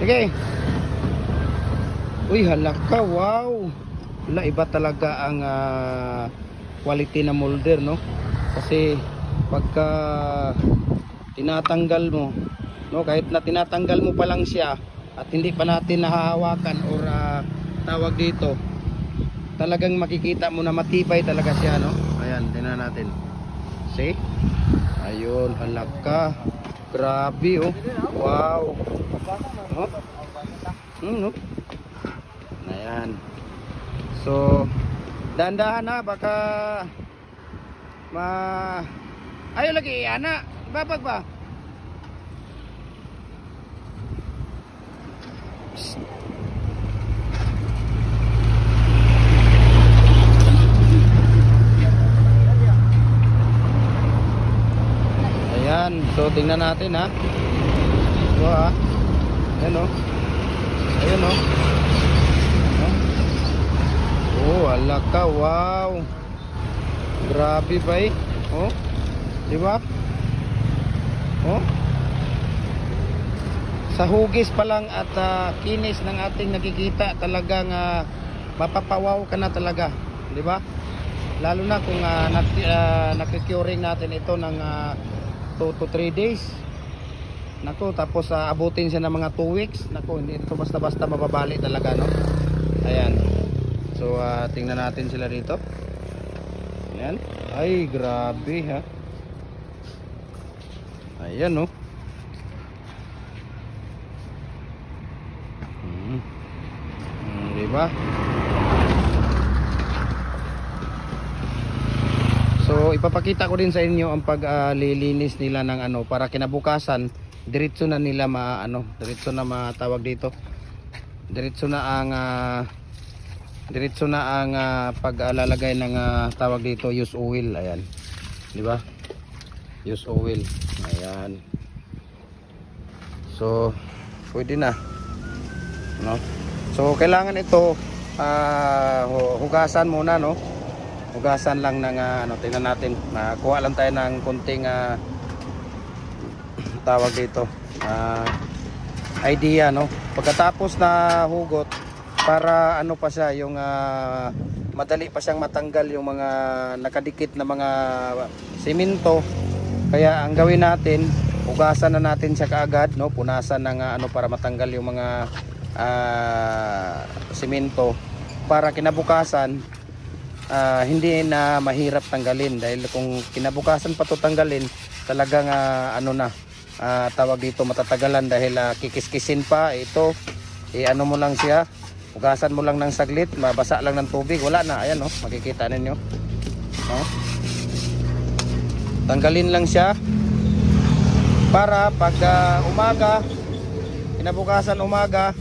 Sige. Uy, halaka, wow. Wala, iba talaga ang quality na molder, no? Kasi pagka tinatanggal mo, no, kahit na tinatanggal mo pa lang siya at hindi pa natin nahahawakan or tawag dito, talagang makikita mo na matibay talaga siya, no? Ayan, tingnan natin. See? Ayun, halaka. Grabe, oh. Wow. Oh. No? Ayan. So, dahan-dahan na, baka ayaw lagi, ana. Babag ba? Psst. Ayan, so tingnan natin, ha. So, ha. Ayan, oh. Ayan, oh. Oh, alaka, wow. Grabe ba eh. Oh. Di ba? Oh. Sa hugis pa lang at kinis ng ating nakikita, talagang mapapawaw ka na talaga, di ba? Lalo na kung nakicuring natin ito ng 2 to 3 days. Nako, tapos abutin siya ng mga 2 weeks. Nako, hindi ito basta-basta mababali talaga, no? Ayan. So, tingnan natin sila dito. Ayan. Ay, grabe, ha. Ayan, no. Diba? So, ipapakita ko din sa inyo ang paglilinis nila ng ano, para kinabukasan diretso na nila diretso na matawag dito. Diretso na ang paglalagay ng tawag dito, use oil. Ayan. Di ba? Use oil. Ayan. So, pwede na. No? So, kailangan ito hugasan muna, no? Hugasan lang ng tingnan natin. Kuha lang tayo ng kunting tawag dito. Idea, no? Pagkatapos na hugot, para ano pa siya, yung madali pa siyang matanggal yung mga nakadikit na mga simento. Kaya ang gawin natin, hugasan na natin siya kaagad, no? Punasan ng para matanggal yung mga simento, para kinabukasan hindi na mahirap tanggalin. Dahil kung kinabukasan pa to tanggalin, talagang tawag dito, matatagalan. Dahil kikiskisin pa ito, ano mo lang siya, hugasan mo lang ng saglit, mabasa lang ng tubig, wala na. Ayan, no? Makikita ninyo, no? Tanggalin lang siya para pag umaga, kinabukasan umaga,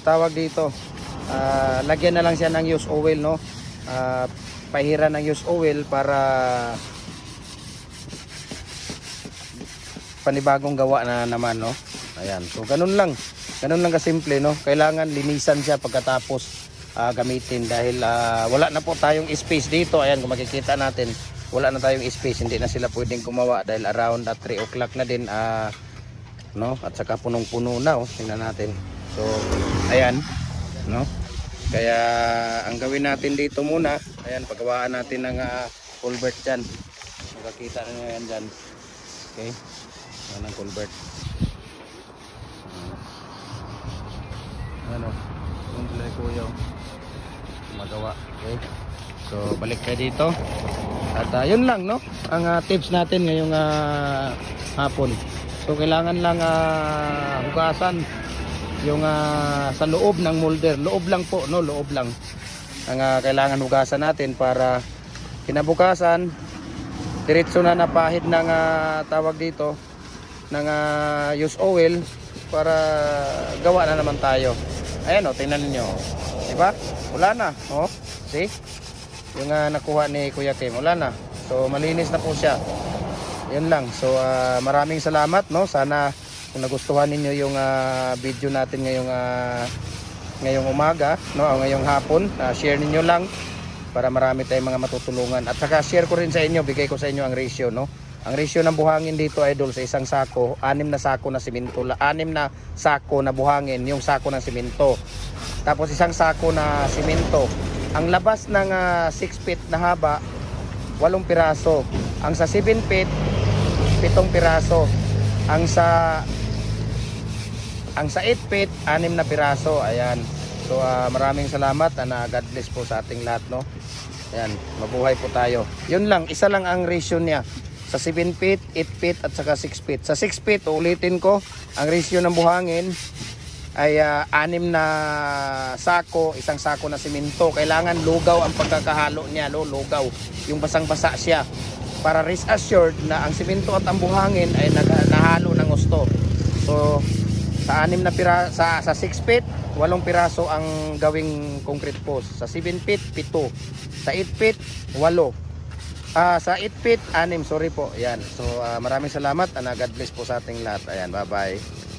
tawag dito, lagyan na lang siya ng use oil, no? Pahiran ng use oil para panibagong gawa na naman, no? Ayan, so ganun lang kasimple, no? Kailangan linisan siya pagkatapos gamitin, dahil wala na po tayong space dito. Ayan, kung makikita natin, wala na tayong space, hindi na sila pwedeng gumawa dahil around 3 o'clock na din, no? At saka punong-puno na, oh. Tingnan natin. So, ayan, no? Kaya ang gawin natin dito muna, ayan, paggawaan natin ng culvert dyan. Makikita nyo yan dyan. Okay, ayan ang culvert. Ayan, o, yung tulay kuya, magawa. Okay, so balik tayo dito. At yun lang, no, ang tips natin ngayong hapon. So kailangan lang hugasan yung sa loob ng molder. Loob lang po, no, loob lang ang kailangan hugasan natin, para kinabukasan diretso na napahid ng tawag dito ng use oil, para gawa na naman tayo. Ayan, o, tingnan niyo, di ba? Wala na, oh. See? Yung nakuha ni Kuya Kim, wala na. So malinis na po siya. Yun lang. So maraming salamat, no. Sana Kung nagustuhan ninyo yung video natin ngayong umaga, no, o ngayong hapon, share ninyo lang para marami tayong mga matutulungan. At saka share ko rin sa inyo, bigay ko sa inyo ang ratio, no. Ang ratio ng buhangin dito, idol, sa isang sako, 6 na sako na simento, 6 na sako na buhangin, yung sako ng simento. Tapos isang sako na simento. Ang labas ng 6 feet na haba, 8 piraso. Ang sa 7 feet, 7 piraso. Ang sa 8 feet, 6 na piraso. Ayan. So maraming salamat. God bless po sa ating lahat, no. Ayan, mabuhay po tayo. Yun lang, isa lang ang ratio niya. Sa 7 feet, 8 feet at saka 6 feet. Sa 6 feet, ulitin ko, ang ratio ng buhangin ay 6 na sako, isang sako na simento. Kailangan lugaw ang pagkakahalo niya, lugaw. Yung basang-basa siya. Para rest assured na ang simento at ang buhangin ay nahalo ng gusto. So, sa 6 feet, 8 piraso ang gawing concrete post. Sa 7 feet, 7. Sa 8 feet, 8. Sa 8 feet, 6. Sorry po. Ayan. So, maraming salamat. God bless po sa ating lahat. Ayan. Bye-bye.